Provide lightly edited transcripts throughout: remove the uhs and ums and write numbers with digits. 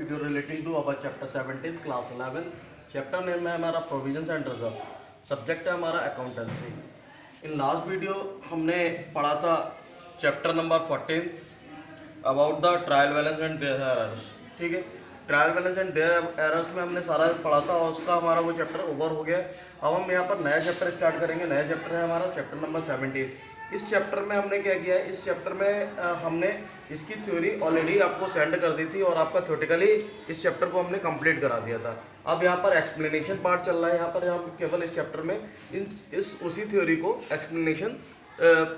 Video relating to our chapter 17 class 11। Chapter name है हमारा provisions and reserve. Subject है हमारा अकाउंटेंसी। इन लास्ट वीडियो हमने पढ़ा था chapter number 14 about the trial balance and their errors. ठीक है, trial balance and their errors में हमने सारा पढ़ा था और उसका हमारा वो चैप्टर ओवर हो गया। अब हम यहाँ पर नया चैप्टर स्टार्ट करेंगे। नया चैप्टर है हमारा चैप्टर नंबर 17। इस चैप्टर में हमने क्या किया है, इस चैप्टर में हमने इसकी थ्योरी ऑलरेडी आपको सेंड कर दी थी और आपका थ्योरेटिकली इस चैप्टर को हमने कंप्लीट करा दिया था। अब यहाँ पर एक्सप्लेनेशन पार्ट चल रहा है। यहाँ पर हम केवल इस चैप्टर में उसी थ्योरी को एक्सप्लेनेशन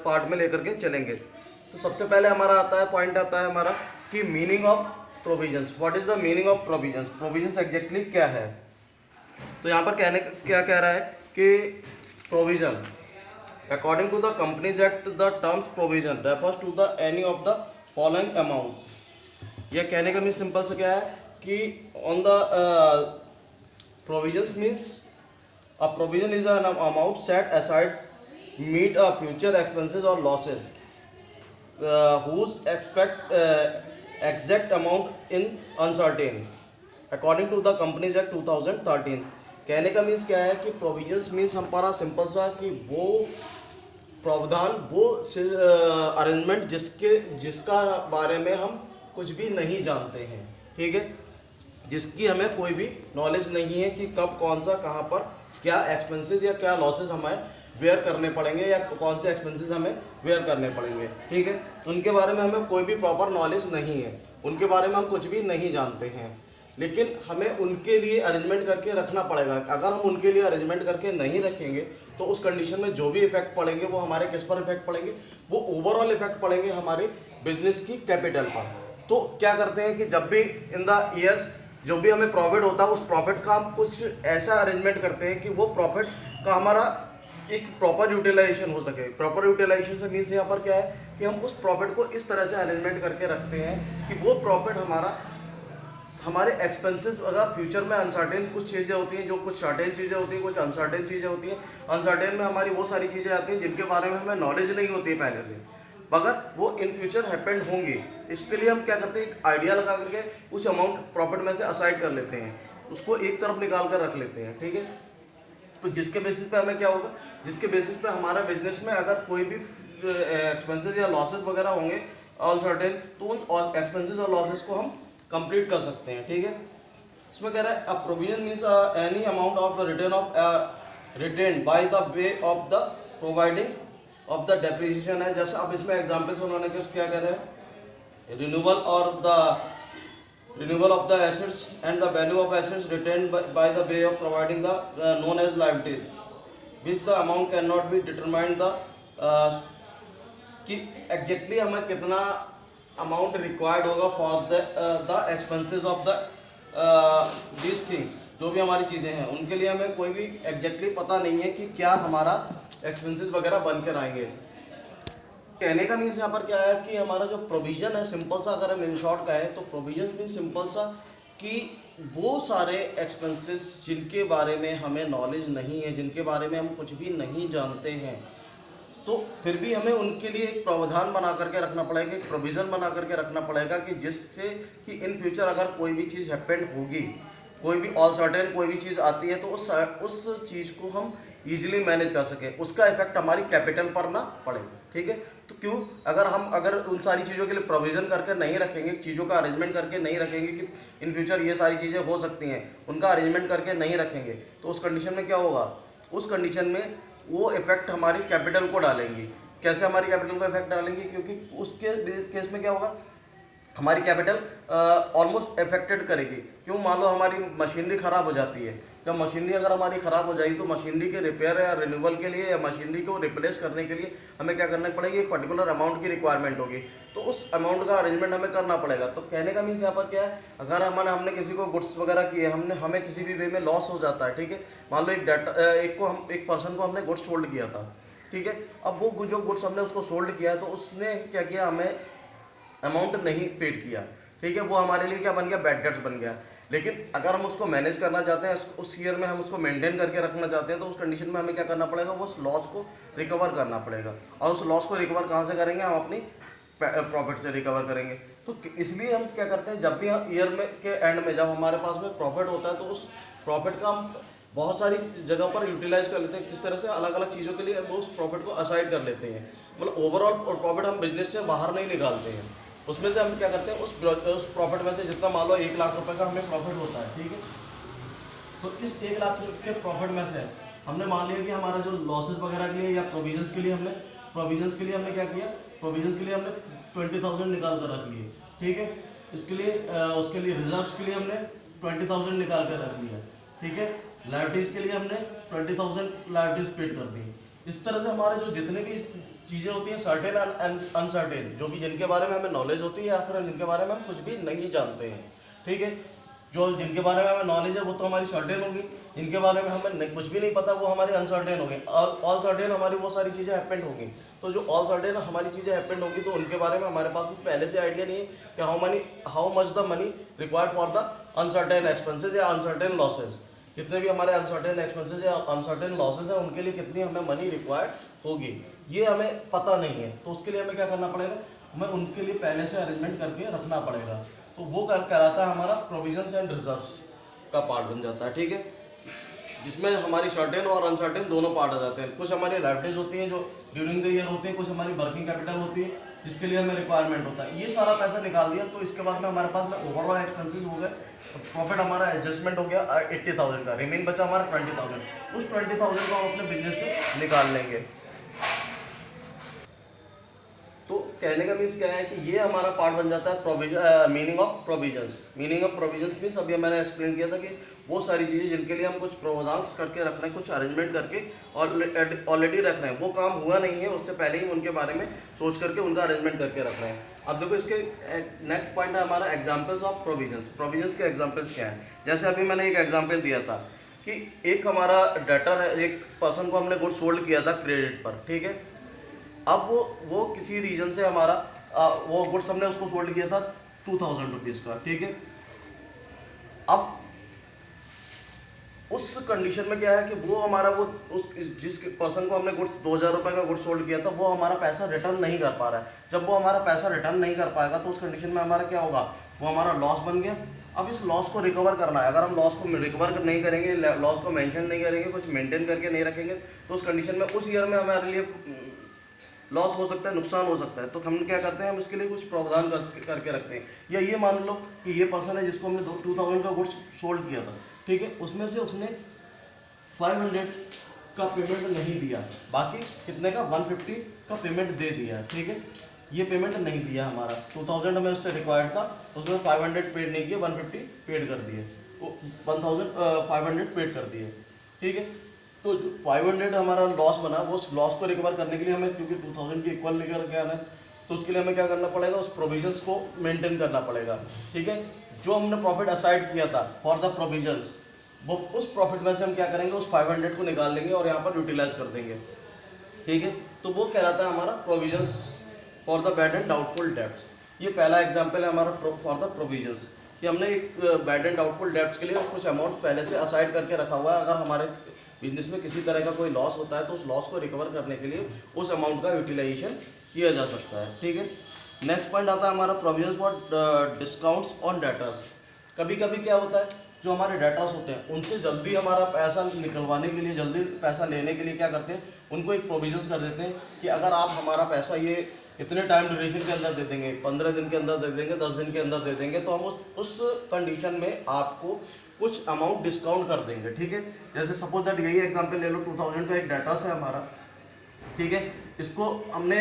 पार्ट में लेकर के चलेंगे। तो सबसे पहले हमारा आता है पॉइंट आता है हमारा कि meaning of provisions. What is the meaning of provisions? Provisions exactly क्या है? तो यहाँ पर क्या कह रहा है कि provision according to the Companies Act the terms provision refers to the any of the following amounts। यह कहने का मीन सिंपल से क्या है कि on the provisions means a provision is an amount set aside meet a future expenses or losses whose exact amount in uncertain according to the Companies Act 2013। कहने का means क्या है कि प्रोविजंस मीन्स हमारा सिंपल सा कि वो प्रावधान, वो अरेंजमेंट जिसका बारे में हम कुछ भी नहीं जानते हैं। ठीक है, जिसकी हमें कोई भी नॉलेज नहीं है कि कब कौन सा कहाँ पर क्या एक्सपेंसेस या क्या लॉसेस हमें वेयर करने पड़ेंगे या कौन से एक्सपेंसेस हमें वेयर करने पड़ेंगे। ठीक है, उनके बारे में हमें कोई भी प्रॉपर नॉलेज नहीं है, उनके बारे में हम कुछ भी नहीं जानते हैं, लेकिन हमें उनके लिए अरेंजमेंट करके रखना पड़ेगा। अगर हम उनके लिए अरेंजमेंट करके नहीं रखेंगे तो उस कंडीशन में जो भी इफेक्ट पड़ेंगे वो हमारे किस पर इफेक्ट पड़ेंगे? वो ओवरऑल इफेक्ट पड़ेंगे हमारे बिजनेस की कैपिटल पर। तो क्या करते हैं कि जब भी इन द ईयर्स जो भी हमें प्रॉफिट होता है उस प्रॉफिट का हम कुछ ऐसा अरेंजमेंट करते हैं कि वो प्रॉफिट का हमारा एक प्रॉपर यूटिलाइजेशन हो सके। प्रॉपर यूटिलाइजेशन से मीन्स यहाँ पर क्या है कि हम उस प्रॉफिट को इस तरह से अरेंजमेंट करके रखते हैं कि वो प्रॉफिट हमारे एक्सपेंसेस, अगर फ्यूचर में अनसर्टेन कुछ चीज़ें होती हैं, जो कुछ सर्टेन चीज़ें होती हैं, कुछ अनसर्टेन चीज़ें होती हैं। अनसर्टेन में हमारी वो सारी चीज़ें आती हैं जिनके बारे में हमें नॉलेज नहीं होती है पहले से, मगर वो इन फ्यूचर हैपेंड होंगी। इसके लिए हम क्या करते हैं, एक आइडिया लगा करके कुछ अमाउंट प्रॉफिट में से असाइड कर लेते हैं, उसको एक तरफ निकाल कर रख लेते हैं। ठीक है, तो जिसके बेसिस पे हमें क्या होगा, जिसके बेसिस पे हमारा बिजनेस में अगर कोई भी एक्सपेंसेस या लॉसेस वगैरह होंगे ऑल सर्टेन, तो उन एक्सपेंसेस और लॉसेस को हम कंप्लीट कर सकते हैं। ठीक है, इसमें कह रहा है a provision means any amount of retained by the way of the providing of the depreciation है। जैसे अब इसमें एग्जांपल्स उन्होंने क्या कह रहे हैं, renewal of the assets and the value of assets retained by the way of providing the known as liabilities which the amount can not be determined the कि एग्जैक्टली हमें कितना अमाउंट रिक्वायर्ड होगा for the expenses of the these things. जो भी हमारी चीज़ें हैं उनके लिए हमें कोई भी एग्जैक्टली पता नहीं है कि क्या हमारा एक्सपेंसेस वगैरह बन कर आएंगे। कहने का मीन्स यहाँ पर क्या है कि हमारा जो प्रोविजन है, सिंपल सा अगर हम इन शॉर्ट कहें तो प्रोविजन मीन्स सिंपल सा कि वो सारे एक्सपेंसेस जिनके बारे में हमें नॉलेज नहीं है, जिनके बारे में हम कुछ भी नहीं जानते हैं, तो फिर भी हमें उनके लिए एक प्रावधान बना करके रखना पड़ेगा, एक प्रोविज़न बना करके रखना पड़ेगा कि जिससे कि इन फ्यूचर अगर कोई भी चीज़ हैपेंड होगी, कोई भी ऑल सर्टेन कोई भी चीज़ आती है, तो उस चीज़ को हम इजीली मैनेज कर सकें, उसका इफेक्ट हमारी कैपिटल पर ना पड़े। ठीक है, तो क्यों अगर उन सारी चीज़ों के लिए प्रोविज़न करके नहीं रखेंगे, चीज़ों का अरेंजमेंट करके नहीं रखेंगे कि इन फ्यूचर ये सारी चीज़ें हो सकती हैं, उनका अरेंजमेंट करके नहीं रखेंगे, तो उस कंडीशन में क्या होगा, उस कंडीशन में वो इफेक्ट हमारी कैपिटल को डालेंगी। कैसे हमारी कैपिटल को इफेक्ट डालेंगी? क्योंकि उसके केस में क्या होगा, हमारी कैपिटल ऑलमोस्ट इफेक्टेड करेगी। क्यों? मान लो हमारी मशीनरी ख़राब हो जाती है। जब मशीनरी अगर हमारी ख़राब हो जाएगी तो मशीनरी के रिपेयर या रिन्यूअल के लिए या मशीनरी को रिप्लेस करने के लिए हमें क्या करना पड़ेगी, एक पर्टिकुलर अमाउंट की रिक्वायरमेंट होगी, तो उस अमाउंट का अरेंजमेंट हमें करना पड़ेगा। तो कहने का मीन्स यहाँ पर क्या है, अगर हमने किसी को गुड्स वगैरह किए, हमें किसी भी वे में लॉस हो जाता है। ठीक है, मान लो एक पर्सन को हमने गुड्स सोल्ड किया था। ठीक है, अब वो जो गुड्स हमने उसको सोल्ड किया है तो उसने क्या किया, हमें अमाउंट नहीं पेड किया। ठीक है, वो हमारे लिए क्या बन गया, बैड डेट्स बन गया। लेकिन अगर हम उसको मैनेज करना चाहते हैं, उस ईयर में हम उसको मेंटेन करके रखना चाहते हैं, तो उस कंडीशन में हमें क्या करना पड़ेगा, वो उस लॉस को रिकवर करना पड़ेगा। और उस लॉस को रिकवर कहाँ से करेंगे, हम अपनी प्रॉफिट से रिकवर करेंगे। तो इसलिए हम क्या करते हैं, जब भी ईयर में के एंड में जब हमारे पास में प्रॉफिट होता है तो उस प्रॉफिट का हम बहुत सारी जगह पर यूटिलाइज कर लेते हैं। किस तरह से, अलग अलग चीज़ों के लिए वो उस प्रॉफिट को असाइड कर लेते हैं। मतलब ओवरऑल प्रॉफिट हम बिजनेस से बाहर नहीं निकालते हैं, उसमें से हम क्या करते हैं, उस प्रॉफिट में से जितना मान लो 1 लाख रुपए का हमें प्रॉफिट होता है, ठीक है, तो इस 1 लाख के प्रॉफिट में से हमने मान लिया कि हमारा जो लॉसेस वगैरह के लिए या प्रोविजंस के लिए हमने क्या किया, प्रोविजंस के लिए हमने 20,000 निकाल कर रख लिए, ठीक है। इसके लिए उसके लिए रिजर्व्स के लिए हमने 20,000 निकाल कर रख लिया, ठीक है। लाइबिलिटीज़ के लिए हमने 20,000 लाइबिलिटीज़ पेड कर दी। इस तरह से हमारे जो जितने भी चीज़ें होती हैं सर्टेन एंड अनसर्टेन, जो कि जिनके बारे में हमें नॉलेज होती है या फिर जिनके बारे में हम कुछ भी नहीं जानते हैं, ठीक है, जो जिनके बारे में हमें नॉलेज है वो तो हमारी सर्टेन होगी, जिनके बारे में हमें कुछ भी नहीं पता वो हमारी अनसर्टेन होगी। ऑल सर्टेन हमारी वो सारी चीज़ें हैपेंड होंगी। तो जो ऑल सर्टेन हमारी चीज़ें हैपेंड होंगी तो उनके बारे में हमारे पास भी पहले से आइडिया नहीं है कि how much the money required for the uncertain expenses या अनसर्टेन लॉसेज। कितने भी हमारे अनसर्टेन एक्सपेंसेज या अनसर्टेन लॉसेज हैं उनके लिए कितनी हमें मनी रिक्वायर्ड होगी, ये हमें पता नहीं है। तो उसके लिए हमें क्या करना पड़ेगा, हमें उनके लिए पहले से अरेंजमेंट करके रखना पड़ेगा। तो वो कहलाता है हमारा प्रोविजंस एंड रिजर्व्स का पार्ट बन जाता है, ठीक है, जिसमें हमारी सर्टेन और अनसर्टेन दोनों पार्ट आ जाते हैं। कुछ हमारी लाइबिलिटीज होती हैं जो ड्यूरिंग द ईयर होती है, कुछ हमारी वर्किंग कैपिटल होती है जिसके लिए हमें रिक्वायरमेंट होता है। ये सारा पैसा निकाल दिया तो इसके बाद में हमारे पास में ओवरऑल एक्सपेंसेस हो गए, प्रॉफिट हमारा एडजस्टमेंट हो गया 80,000 का, रिमेन बचा हमारा 20,000। उस 20,000 को हम अपने बिजनेस से निकाल लेंगे। तो कहने का मीन्स क्या है कि ये हमारा पार्ट बन जाता है meaning of provisions. Meaning of provisions means अभी मैंने एक्सप्लेन किया था कि वो सारी चीज़ें जिनके लिए हम कुछ प्रावधान करके रख रहे हैं, कुछ अरेंजमेंट करके ऑलरेडी रख रहे हैं, वो काम हुआ नहीं है, उससे पहले ही उनके बारे में सोच करके उनका अरेंजमेंट करके रख रहे हैं। अब देखो इसके नेक्स्ट पॉइंट है हमारा एग्जाम्पल्स ऑफ प्रोविजंस। प्रोविजंस के एग्जाम्पल्स क्या है, जैसे अभी मैंने एक एग्जाम्पल दिया था कि एक हमारा डेटर है, एक पर्सन को हमने गुड्स सोल्ड किया था क्रेडिट पर, ठीक है। अब वो किसी रीजन से हमारा वो गुड्स हमने उसको सोल्ड किया था 2,000 रुपीज़ का, ठीक है। अब उस कंडीशन में क्या है कि वो हमारा जिस पर्सन को हमने गुड्स 2,000 रुपये का गुड्स सोल्ड किया था वो हमारा पैसा रिटर्न नहीं कर पा रहा है। जब वो हमारा पैसा रिटर्न नहीं कर पाएगा तो उस कंडीशन में हमारा क्या होगा, वो हमारा लॉस बन गया। अब इस लॉस को रिकवर करना है, अगर हम लॉस को रिकवर नहीं करेंगे, लॉस को मेंशन नहीं करेंगे, कुछ मेंटेन करके नहीं रखेंगे तो उस कंडीशन में उस ईयर में हमारे लिए लॉस हो सकता है, नुकसान हो सकता है। तो हम क्या करते हैं, हम इसके लिए कुछ प्रावधान करके रखते हैं। या ये मान लो कि ये पर्सन है जिसको हमने 2,000 का गुड्स सोल्ड किया था, ठीक है, उसमें से उसने 500 का पेमेंट नहीं दिया, बाकी कितने का 150 का पेमेंट दे दिया, ठीक है। ये पेमेंट नहीं दिया, हमारा 2,000 हमें उससे रिक्वायर्ड था, उसमें 500 पेड नहीं किया, 150 पेड कर दिए, 1,500 पेड कर दिए, ठीक है। तो 500 हमारा लॉस बना, वो लॉस को रिकवर करने के लिए हमें, क्योंकि 2,000 की इक्वल लेकर के आना है, तो उसके लिए हमें क्या करना पड़ेगा, उस प्रोविजंस को मेंटेन करना पड़ेगा, ठीक है। जो हमने प्रॉफिट असाइड किया था फॉर द प्रोविजंस, वो उस प्रॉफिट में से हम क्या करेंगे, उस 500 को निकाल लेंगे और यहाँ पर यूटिलाइज कर देंगे, ठीक है। तो वो कहलाता है हमारा provisions for the bad and doubtful debts. ये पहला एग्जाम्पल है हमारा फॉर द प्रोविजंस, कि हमने एक बैड एंड डाउटफुल डेब्ट्स के लिए कुछ अमाउंट पहले से असाइड करके रखा हुआ है। अगर हमारे बिजनेस में किसी तरह का कोई लॉस होता है तो उस लॉस को रिकवर करने के लिए उस अमाउंट का यूटिलाइजेशन किया जा सकता है, ठीक है। नेक्स्ट पॉइंट आता है हमारा provisions for discounts on debtors. कभी कभी क्या होता है, जो हमारे डेटर्स होते हैं उनसे जल्दी हमारा पैसा निकलवाने के लिए, जल्दी पैसा लेने के लिए क्या करते हैं, उनको एक प्रोविजंस कर देते हैं कि अगर आप हमारा पैसा ये इतने टाइम ड्यूरेशन के अंदर दे देंगे, 15 दिन के अंदर दे देंगे, 10 दिन के अंदर दे देंगे, तो हम उस कंडीशन में आपको कुछ अमाउंट डिस्काउंट कर देंगे, ठीक है। जैसे सपोज दैट यही एग्जांपल ले लो, 2,000 का एक डेटर्स है हमारा, ठीक है। इसको हमने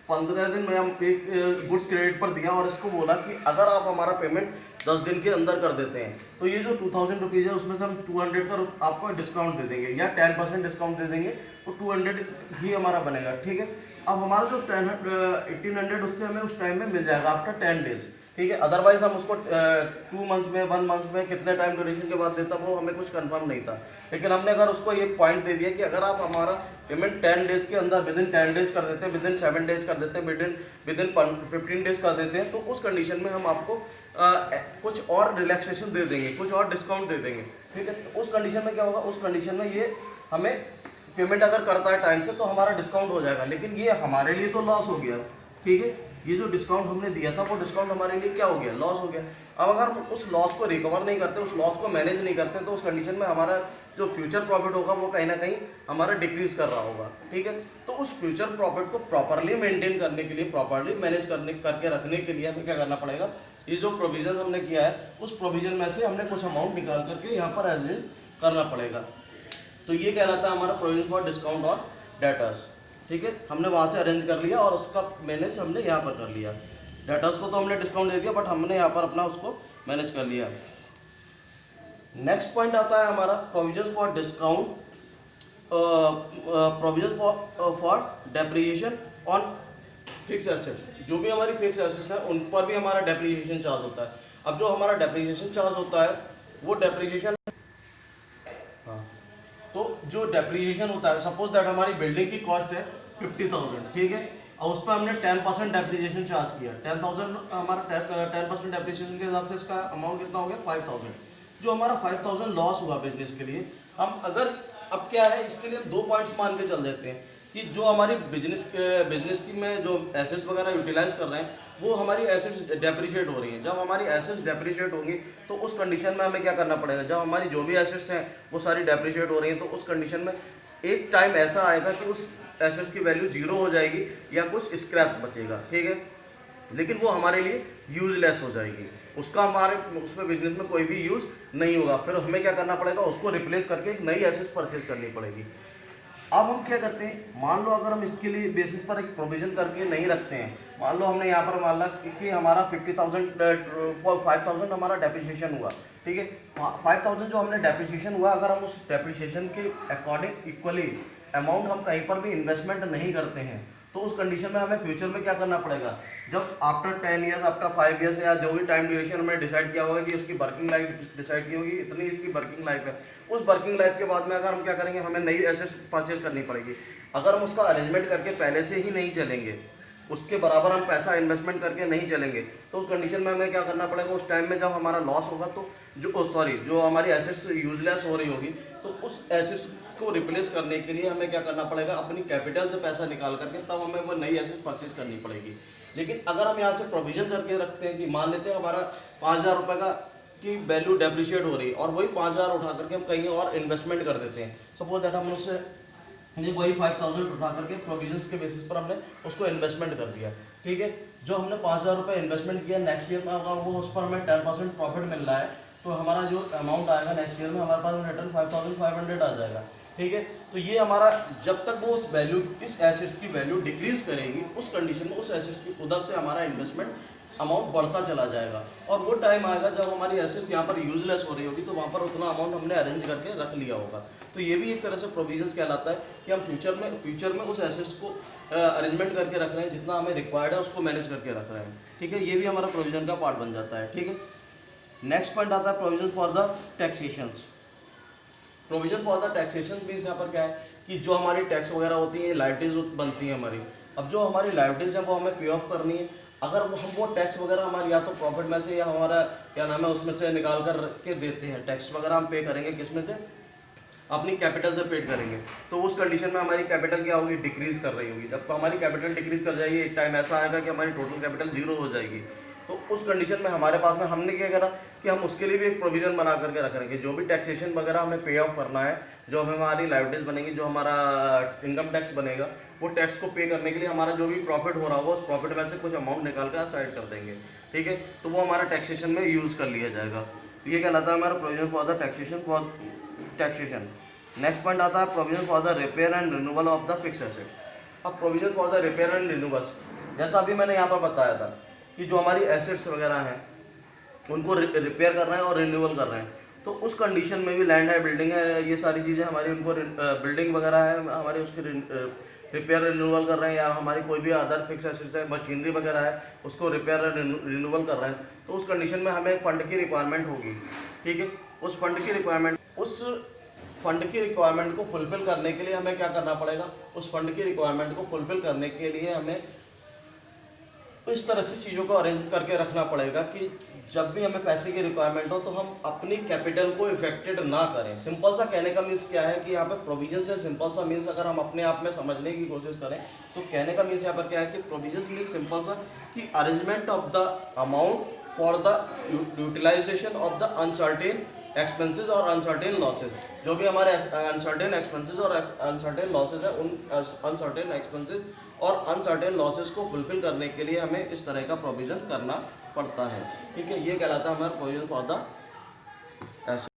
15 दिन में हम एक गुड्स क्रेडिट पर दिया और इसको बोला कि अगर आप हमारा पेमेंट 10 दिन के अंदर कर देते हैं तो ये जो 2,000 रुपीज़ है उसमें से हम 200 का आपको डिस्काउंट दे देंगे या 10% डिस्काउंट दे देंगे, तो 200 ही हमारा बनेगा, ठीक है। अब हमारा जो 1,800 उससे हमें उस टाइम में मिल जाएगा आफ्टर 10 डेज, ठीक है। अदरवाइज हम उसको 2 मंथ्स में, 1 मंथ में, कितने टाइम ड्यूरेशन के बाद देता वो हमें कुछ कंफर्म नहीं था। लेकिन हमने अगर उसको ये पॉइंट दे दिया कि अगर आप हमारा पेमेंट 10 डेज के अंदर, विदिन 10 डेज कर देते हैं, विदिन 7 डेज कर देते हैं, विदिन 15 डेज कर देते हैं, तो उस कंडीशन में हम आपको कुछ और रिलैक्सेशन दे देंगे, कुछ और डिस्काउंट दे देंगे, ठीक है। तो उस कंडीशन में क्या होगा, उस कंडीशन में ये हमें पेमेंट अगर करता है टाइम से तो हमारा डिस्काउंट हो जाएगा, लेकिन ये हमारे लिए तो लॉस हो गया, ठीक है। ये जो डिस्काउंट हमने दिया था वो डिस्काउंट हमारे लिए क्या हो गया, लॉस हो गया। अब अगर हम उस लॉस को रिकवर नहीं करते, उस लॉस को मैनेज नहीं करते, तो उस कंडीशन में हमारा जो फ्यूचर प्रॉफिट होगा वो कहीं ना कहीं हमारा डिक्रीज कर रहा होगा, ठीक है। तो उस फ्यूचर प्रॉफिट को प्रॉपरली मेंटेन करने के लिए, प्रॉपरली मैनेज करके रखने के लिए हमें क्या करना पड़ेगा, ये जो प्रोविजन हमने किया है उस प्रोविजन में से हमने कुछ अमाउंट निकाल करके यहाँ पर अरेंज करना पड़ेगा। तो ये कहलाता है हमारा प्रोविजन फॉर डिस्काउंट और डेटर्स, ठीक है। हमने वहाँ से अरेंज कर लिया और उसका मैनेज हमने यहाँ पर कर लिया। डेटर्स को तो हमने डिस्काउंट दे दिया, बट हमने यहाँ पर अपना उसको मैनेज कर लिया। नेक्स्ट पॉइंट आता है हमारा provision for discount, provision for depreciation on fix assets. जो भी हमारी फिक्स एसेट्स है उन पर भी हमारा डेप्रिसिएशन चार्ज होता है। अब जो हमारा डेप्रिसिएशन चार्ज होता है वो डेप्रिसिएशन, तो जो डेप्रिसिएशन होता है, सपोज दैट हमारी बिल्डिंग की कॉस्ट है 50,000, ठीक है, और उस पर हमने 10% डेप्रिसिएशन चार्ज किया। 10,000 हमारा 10% डेप्रिसिएशन के हिसाब से इसका अमाउंट कितना हो गया, 5,000। जो हमारा 5,000 लॉस हुआ बिजनेस के लिए, हम अगर अब क्या है, इसके लिए 2 पॉइंट्स मान के चल देते हैं कि जो हमारी बिजनेस की में जो एसेट्स वगैरह यूटिलाइज कर रहे हैं वो हमारी एसेट्स डेप्रिशिएट हो रही हैं। जब हमारी एसेट्स डेप्रिशिएट होंगी तो उस कंडीशन में हमें क्या करना पड़ेगा, जब हमारी जो भी एसेट्स हैं वो सारी डेप्रिशिएट हो रही हैं, तो उस कंडीशन में एक टाइम ऐसा आएगा कि उस एसेट्स की वैल्यू 0 हो जाएगी या कुछ स्क्रैप बचेगा, ठीक है, लेकिन वो हमारे लिए यूजलेस हो जाएगी, उसका हमारे उसमें बिजनेस में कोई भी यूज़ नहीं होगा। फिर हमें क्या करना पड़ेगा, उसको रिप्लेस करके एक नई एसेट्स परचेज करनी पड़ेगी। अब हम क्या करते हैं, मान लो अगर हम इसके लिए बेसिस पर एक प्रोविजन करके नहीं रखते हैं, मान लो हमने यहाँ पर मान ला कि हमारा 5,000 हमारा डेप्रिसिएशन हुआ, ठीक है, 5,000 जो हमने डेप्रिसिएशन हुआ, अगर हम उस डेप्रिसिएशन के अकॉर्डिंग इक्वली अमाउंट हम कहीं पर भी इन्वेस्टमेंट नहीं करते हैं, तो उस कंडीशन में हमें फ्यूचर में क्या करना पड़ेगा, जब आफ्टर 10 ईयर्स, आफ्टर 5 ईयर्स या जो भी टाइम ड्यूरेशन हमने डिसाइड किया होगा कि उसकी वर्किंग लाइफ डिसाइड की होगी, इतनी इसकी वर्किंग लाइफ है, उस वर्किंग लाइफ के बाद में अगर हम क्या करेंगे, हमें नई एसेट्स परचेज करनी पड़ेगी। अगर हम उसका अरेंजमेंट करके पहले से ही नहीं चलेंगे, उसके बराबर हम पैसा इन्वेस्टमेंट करके नहीं चलेंगे, तो उस कंडीशन में हमें क्या करना पड़ेगा, उस टाइम में जब हमारा लॉस होगा, तो जो हमारी एसेट्स यूजलेस हो रही होगी, तो उस एसेट्स को रिप्लेस करने के लिए हमें क्या करना पड़ेगा, अपनी कैपिटल से पैसा निकाल करके तब हमें वो नई एसेट्स परचेज करनी पड़ेगी। लेकिन अगर हम यहाँ से प्रोविजन करके रखते हैं कि मान लेते हैं हमारा 5,000 रुपये का की वैल्यू डेप्रिशिएट हो रही है और वही 5,000 उठा करके हम कहीं और इन्वेस्टमेंट कर देते हैं, सपोज दैट हम उससे वही 5,000 उठा करके प्रोविजंस के बेसिस पर हमने उसको इन्वेस्टमेंट कर दिया, ठीक है। जो हमने 5,000 रुपये इन्वेस्टमेंट किया, नेक्स्ट ईयर में अगर वो उस पर हमें 10% प्रॉफिट मिल रहा है, तो हमारा जो अमाउंट आएगा नेक्स्ट ईयर में हमारे पास रिटर्न 5,500 आ जाएगा, ठीक है। तो ये हमारा जब तक वो उस वैल्यू, इस एसेट्स की वैल्यू डिक्रीज करेगी, उस कंडीशन में उस एसेट्स की उधर से हमारा इन्वेस्टमेंट अमाउंट बढ़ता चला जाएगा, और वो टाइम आएगा जब हमारी एसेट्स यहाँ पर यूजलेस हो रही होगी, तो वहाँ पर उतना अमाउंट हमने अरेंज करके रख लिया होगा। तो ये भी एक तरह से प्रोविजंस कहलाता है कि हम फ्यूचर में उस एसेट्स को अरेंजमेंट करके रख रहे हैं, जितना हमें रिक्वायर्ड है उसको मैनेज करके रख रहे हैं, ठीक है। ये भी हमारा प्रोविजन का पार्ट बन जाता है, ठीक है। नेक्स्ट पॉइंट आता है provision for the taxations. Provision for the taxation means यहाँ पर क्या है कि जो हमारी टैक्स वगैरह होती है, लाइबिलिटीज बनती है हमारी। अब जो हमारी लाइबिलिटीज है वो हमें पे ऑफ करनी है। अगर हम वो टैक्स वगैरह हमारी या तो प्रॉफिट में से या हमारा क्या नाम है उसमें से निकाल कर के देते हैं, टैक्स वगैरह हम पे करेंगे किस में से, अपनी कैपिटल से पेड करेंगे, तो उस कंडीशन में हमारी कैपिटल क्या होगी, डिक्रीज कर रही होगी। जब तो हमारी कैपिटल डिक्रीज कर जाएगी, एक टाइम ऐसा आएगा कि हमारी टोटल कैपिटल 0 हो जाएगी, तो उस कंडीशन में हमारे पास में हमने क्या करा कि हम उसके लिए भी एक प्रोविजन बना करके रख रहे हैं कि जो भी टैक्सेशन वगैरह हमें पे ऑफ करना है, जो हमें हमारी लाइबिलिटीज बनेगी, जो हमारा इनकम टैक्स बनेगा, वो टैक्स को पे करने के लिए हमारा जो भी प्रॉफिट हो रहा होगा उस प्रॉफिट में से कुछ अमाउंट निकाल कर साइड कर देंगे, ठीक है। तो वो हमारा टैक्सेशन में यूज़ कर लिया जाएगा। ये कहलाता है हमारा provision for the taxation. Next point आता है provision for the repair and renewal of the fix assets. अब provision for the repair and renewals, जैसा अभी मैंने यहाँ पर बताया था कि जो हमारी एसेट्स वगैरह हैं उनको रिपेयर कर रहे हैं और रिन्यूअल कर रहे हैं, तो उस कंडीशन में भी लैंड है, बिल्डिंग है, ये सारी चीज़ें हमारी, उनको बिल्डिंग वगैरह है हमारे, उसके रिपेयर रिन्यूअल कर रहे हैं, या हमारी कोई भी अदर फिक्स एसेट्स है, मशीनरी वगैरह है, उसको रिपेयर रिन्यूअल कर रहे हैं, तो उस कंडीशन में हमें फंड की रिक्वायरमेंट होगी, ठीक है। उस फंड की रिक्वायरमेंट को फुलफिल करने के लिए हमें क्या करना पड़ेगा, उस फंड की रिक्वायरमेंट को फुलफिल करने के लिए हमें इस तरह से चीज़ों को अरेंज करके रखना पड़ेगा कि जब भी हमें पैसे की रिक्वायरमेंट हो तो हम अपनी कैपिटल को इफेक्टेड ना करें। सिंपल सा कहने का मीन्स क्या है कि यहाँ पे प्रोविजन से सिंपल सा मीन्स अगर हम अपने आप में समझने की कोशिश करें तो कहने का मीन्स यहाँ पर क्या है कि प्रोविजन मीन्स सिंपल सा कि arrangement of the amount for the utilization of the uncertain expenses और अनसर्टेन लॉसेज। जो भी हमारे अनसर्टेन एक्सपेंसेस और अनसर्टेन लॉसेज है, उन अनसर्टेन एक्सपेंसेस और अनसर्टेन लॉसेज को फुलफिल करने के लिए हमें इस तरह का प्रोविजन करना पड़ता है। ठीक है, ये कहलाता है हमारा प्रोविजन फॉर द